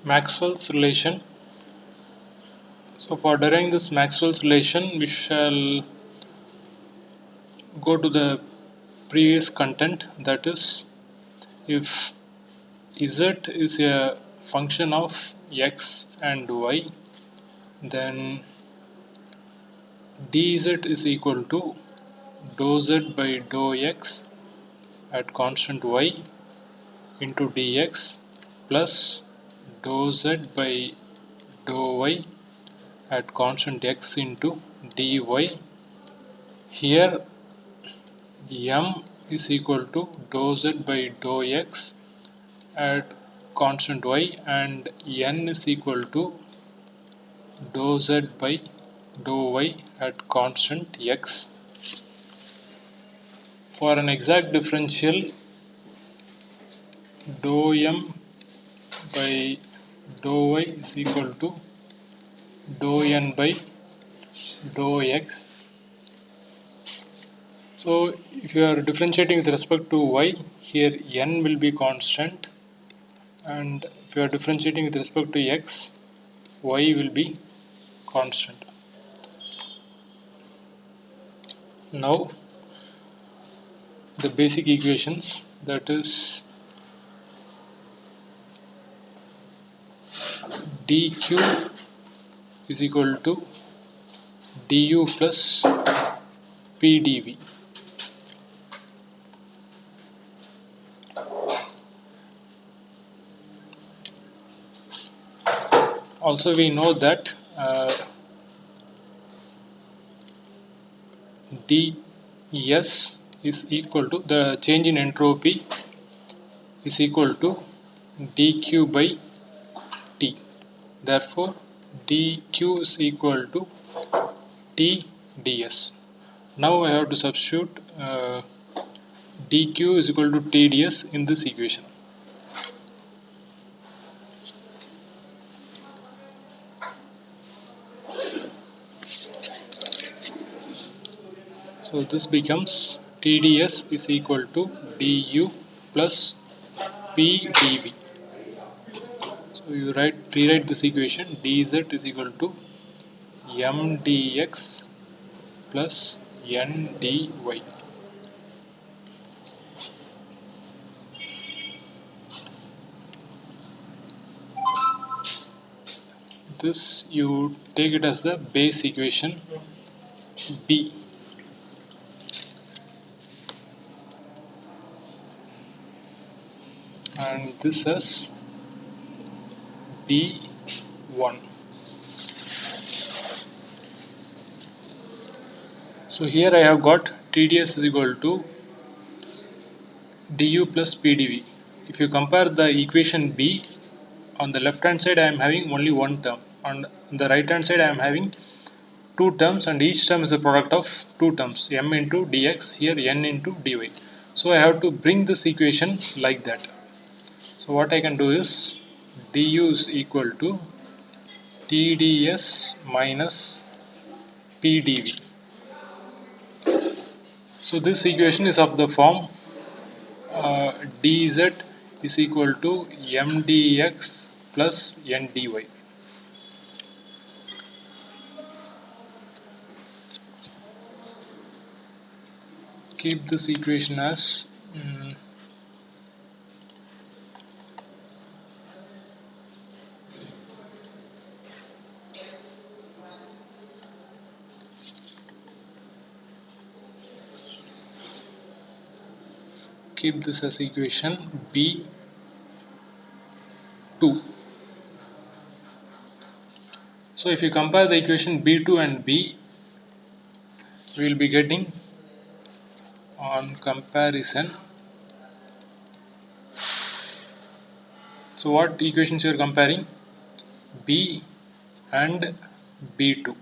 Maxwell's relation. So for deriving this Maxwell's relation, we shall go to the previous content, that is, if z is a function of x and y, then dz is equal to dou z by dou x at constant y into dx plus dou z by dou y at constant x into dy. Here m is equal to dou z by dou x at constant y and n is equal to dou z by dou y at constant x. For an exact differential, dou m by dou y is equal to dou n by dou x. So if you are differentiating with respect to y, here n will be constant, and if you are differentiating with respect to x, y will be constant. Now the basic equations, that is dq is equal to du plus pdv. Also we know that ds is equal to, the change in entropy is equal to dq by t. Therefore dq is equal to t ds. Now I have to substitute dq is equal to t ds in this equation. So this becomes TDS is equal to du plus pdv. So you rewrite this equation, dz is equal to mdx plus ndy. This you take it as the base equation B. And this is B1. So here I have got TDS is equal to du plus pdv. If you compare the equation B, on the left hand side I am having only one term, on the right hand side I am having two terms, and each term is a product of two terms, m into dx, here n into dy. So I have to bring this equation like that. So what I can do is du is equal to TDS minus pdv. So this equation is of the form dz is equal to mdx plus ndy. Keep this equation as equation B2. So if you compare the equation B2 and B, we will be getting, on comparison, so what equations you are comparing? B and B2.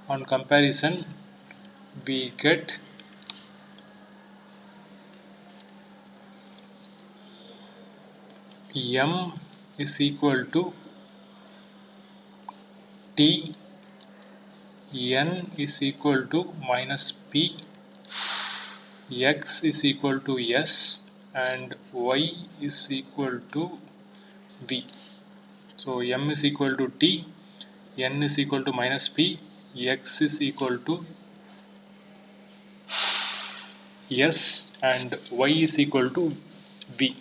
On comparison, we get m is equal to t, n is equal to minus p, x is equal to s, and y is equal to V. So M is equal to T, N is equal to minus P, X is equal to S, and Y is equal to V.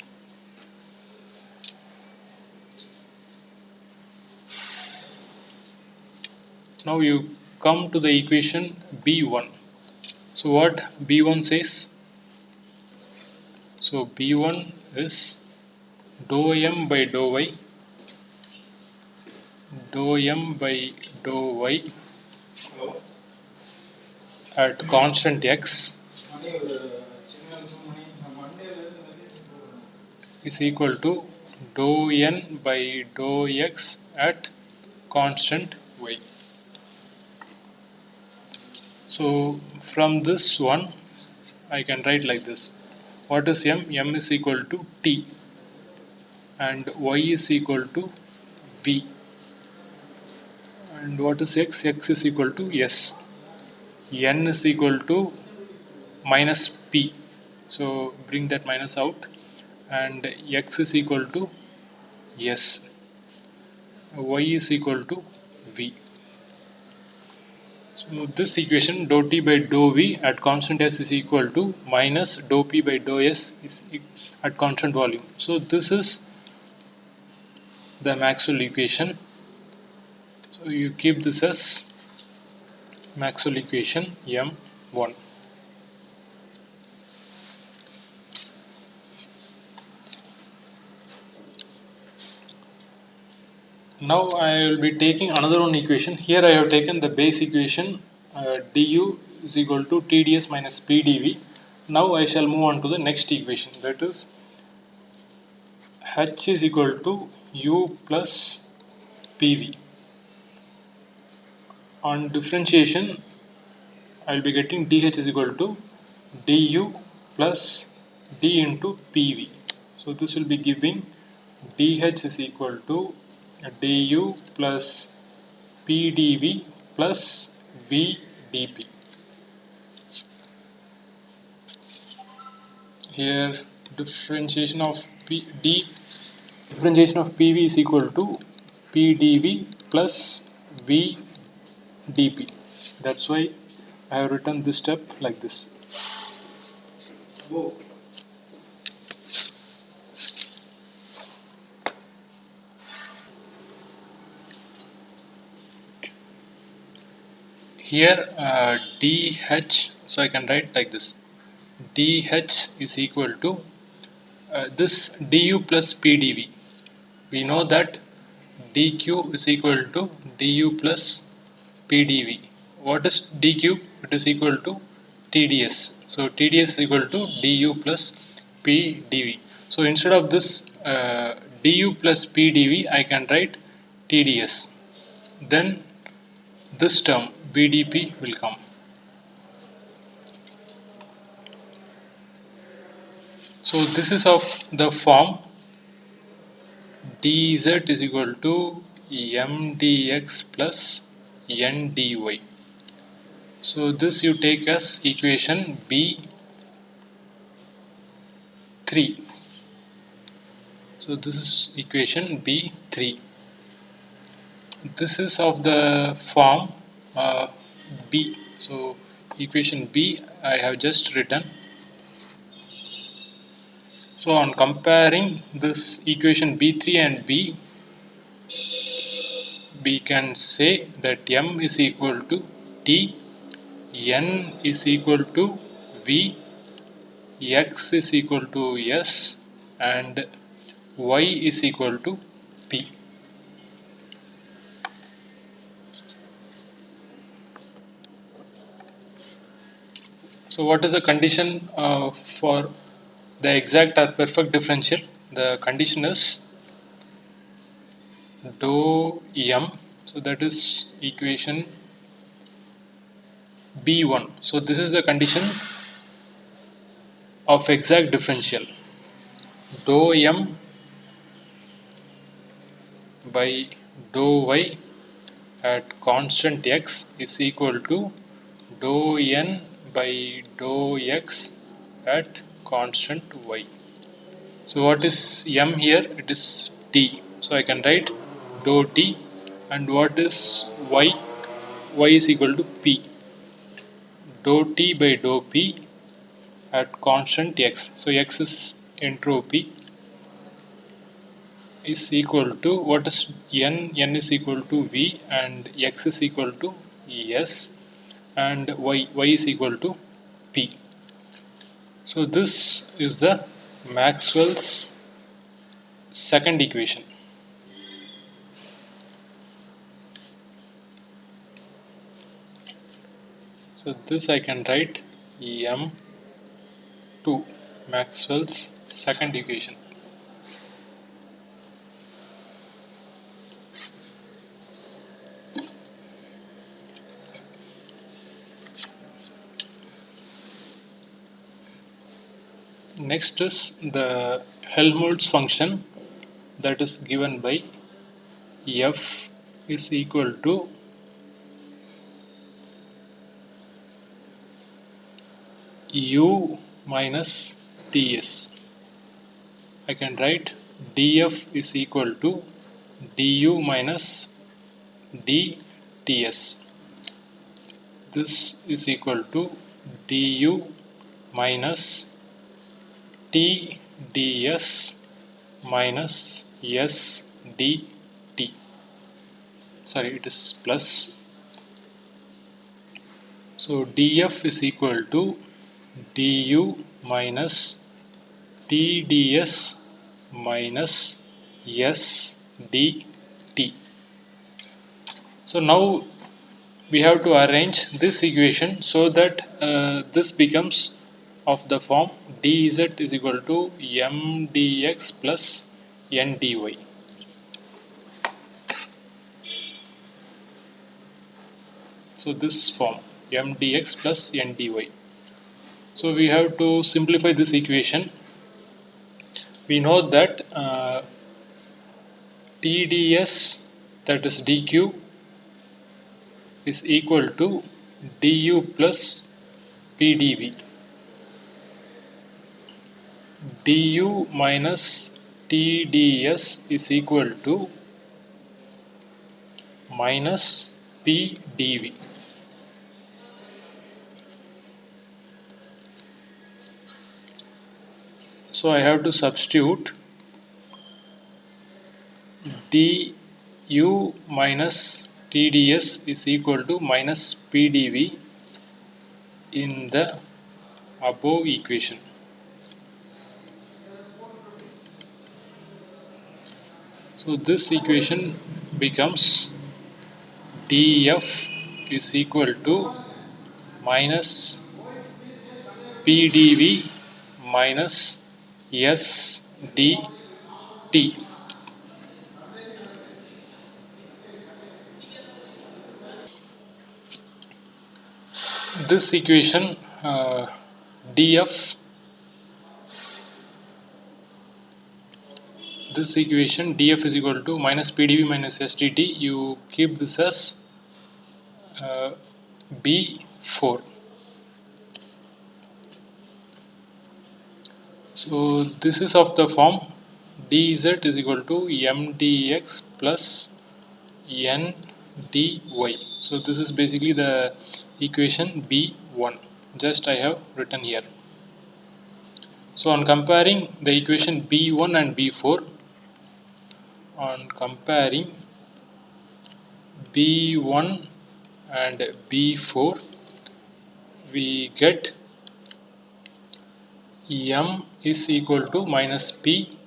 Now you come to the equation B1. So what B1 says? So B1 is dou M by dou Y, dou M by dou Y at constant X is equal to dou N by dou X at constant Y. So from this one I can write like this. What is M? M is equal to T and Y is equal to V. And what is X? X is equal to S. N is equal to minus P. So bring that minus out, and X is equal to S. Y is equal to V. So this equation dou T by dou V at constant S is equal to minus dou P by dou S is at constant volume. So this is the Maxwell equation. So you keep this as Maxwell equation M1. Now I will be taking another one equation. Here I have taken the base equation du is equal to TdS minus PdV. Now I shall move on to the next equation, that is H is equal to U plus PV. On differentiation I will be getting dH is equal to du plus d into PV. So this will be giving dH is equal to du plus PdV plus VdP. Here differentiation of differentiation of PV is equal to PdV plus VdP. That's why I have written this step like this. Here dH, so I can write like this. dH is equal to this du plus PdV. We know that dq is equal to du plus PdV. What is dq? It is equal to TdS. So TdS is equal to du plus PdV. So instead of this du plus PdV, I can write TdS. Then this term VdP will come. So this is of the form dz is equal to mdx plus ndy. So this you take as equation B3. So this is equation B3. This is of the form B. So equation B I have just written. So on comparing this equation B3 and B, we can say that M is equal to T, N is equal to V, X is equal to S, and Y is equal to P. So what is the condition for the exact or perfect differential? The condition is dou M. So that is equation B1. So this is the condition of exact differential. Dou M by dou Y at constant X is equal to dou N by dou X at constant Y. So what is M here? It is T. So I can write dou t, and what is y? Y is equal to p. Dou t by dou p at constant x. So x is entropy is equal to, what is n? N is equal to v, and x is equal to s, and y is equal to p. So this is the Maxwell's second equation. So this I can write M2, Maxwell's second equation. Next is the Helmholtz function, that is given by f is equal to u minus ts. I can write df is equal to du minus dts. This is equal to du minus t ds minus s dt. Sorry, it is plus. So df is equal to du minus t ds minus s dt. So now we have to arrange this equation so that this becomes of the form dz is equal to mdx plus ndy. So this form mdx plus ndy. So we have to simplify this equation. We know that TDS, that is dq, is equal to du plus pdv. Du minus TDS is equal to minus pdv. So I have to substitute du minus TDS is equal to minus pdv in the above equation. So this equation becomes df is equal to minus pdv minus s dt. This equation df, this equation df is equal to minus pdv minus s dt, you keep this as b4. So this is of the form dz is equal to mdx plus ndy. So this is basically the equation b1, just I have written here. So on comparing the equation b1 and b4, on comparing b1 and b4, we get m is equal to minus p,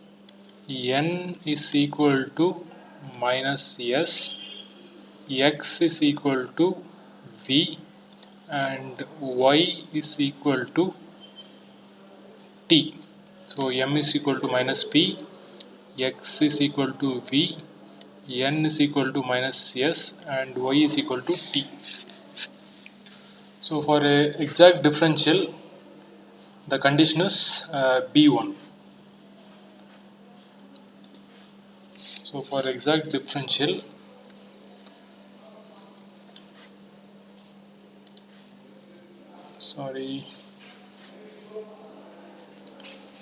n is equal to minus s, x is equal to v, and y is equal to t. So m is equal to minus p, x is equal to v, n is equal to minus s, and y is equal to t. So for a exact differential, the condition is b1. So for exact differential,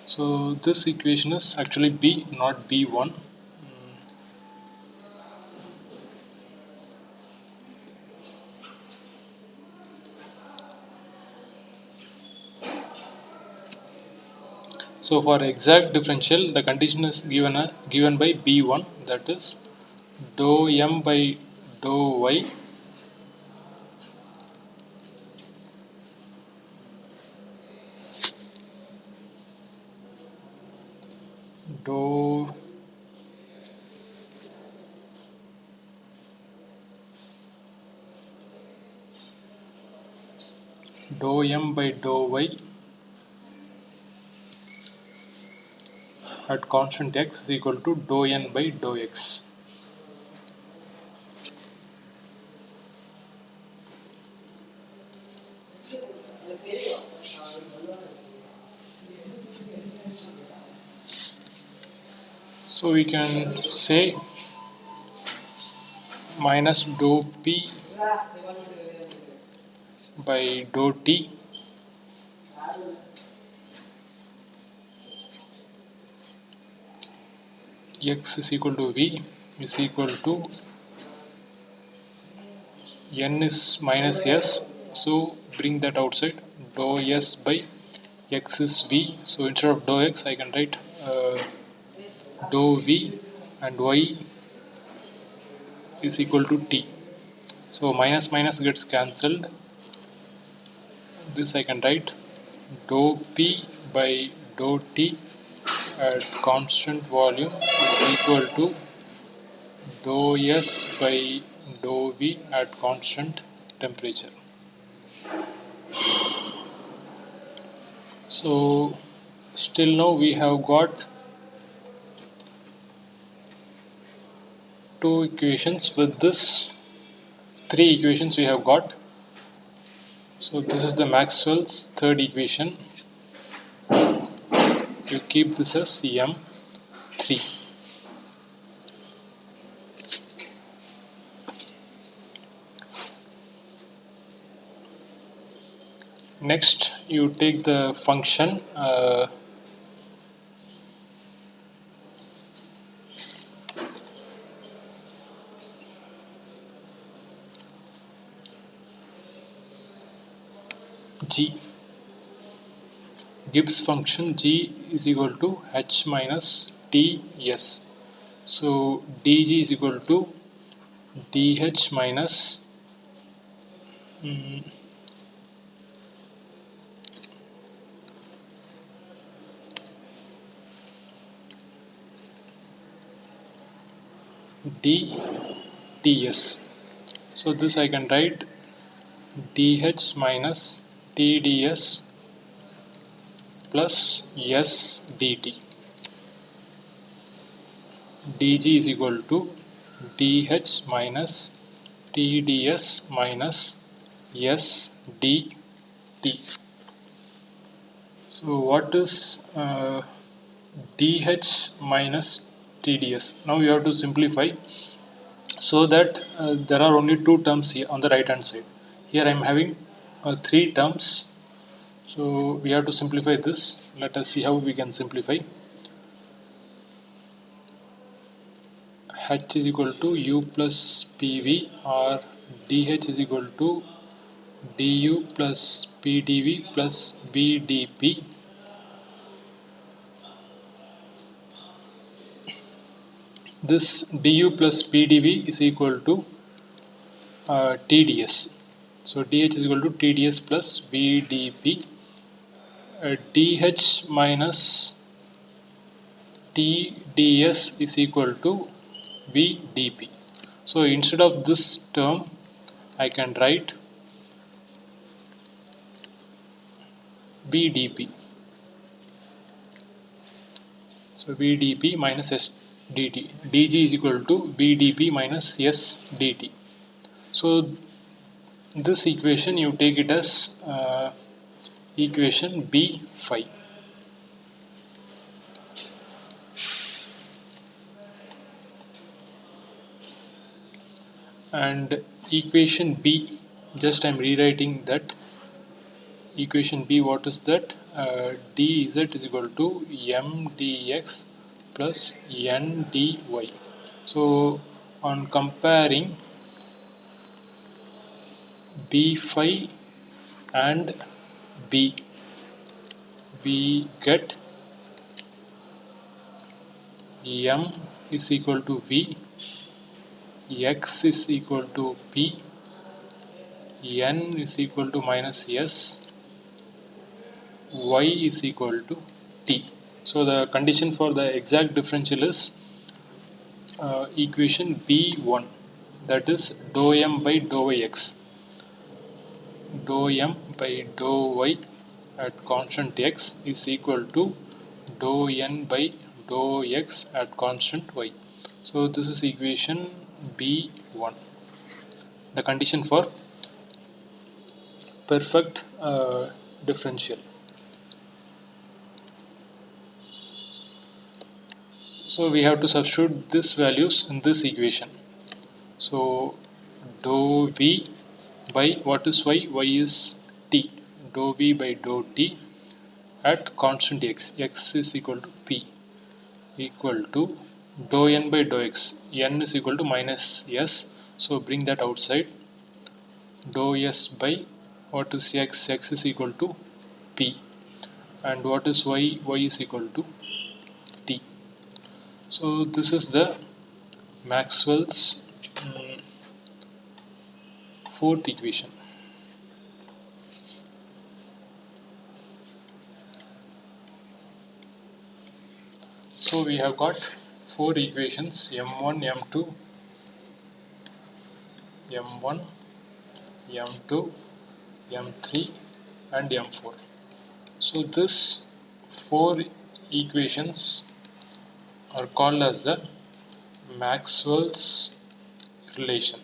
so this equation is actually b, not b1. So for exact differential, the condition is given by B1, that is dou m by dou y dou m by dou y at constant x is equal to dou n by dou x. So we can say minus dou p by dou t x is equal to v is equal to n is minus s, so bring that outside. Dou s by x is v, so instead of dou x I can write dou v, and y is equal to t. So minus minus gets cancelled. This I can write dou p by dou t at constant volume is equal to dou s by dou v at constant temperature. So still now we have got two equations. With this, three equations we have got. So this is the Maxwell's third equation. You keep this as M3. Next, you take the function g. Gibbs function g is equal to h minus ts. So dg is equal to dh minus dts. So this I can write dh minus tds plus s dt. dg is equal to dh minus tds minus s dt. So what is dh minus tds? Now you have to simplify, so that there are only two terms here on the right hand side. Here I am having three terms, so we have to simplify this. Let us see how we can simplify. H is equal to u plus pv, or dh is equal to du plus pdv plus bdp. This du plus pdv is equal to tds. So dh is equal to tds plus bdp. dh minus tds is equal to vdp. So instead of this term I can write vdp. So vdp minus s dt. dg is equal to vdp minus s dt. So this equation you take it as equation B5. And equation B, just I am rewriting that. Equation B, what is that? dz is equal to mdx plus ndy. So on comparing B5 and B, we get M is equal to V, X is equal to P, N is equal to minus S, Y is equal to T. So the condition for the exact differential is equation B1, that is dou M by dou X. Dou M by dou Y at constant X is equal to dou N by dou X at constant Y. So this is equation B1, the condition for perfect differential. So we have to substitute these values in this equation. So dou V by what is Y? Y is T. Dou V by dou T at constant X. X is equal to P, equal to dou N by dou X. N is equal to minus S. So bring that outside. Dou S by what is X? X is equal to P. And what is Y? Y is equal to T. So this is the Maxwell's fourth equation. So we have got four equations: M1, M2, M1, M2, M3 and M4. So these four equations are called as the Maxwell's relation.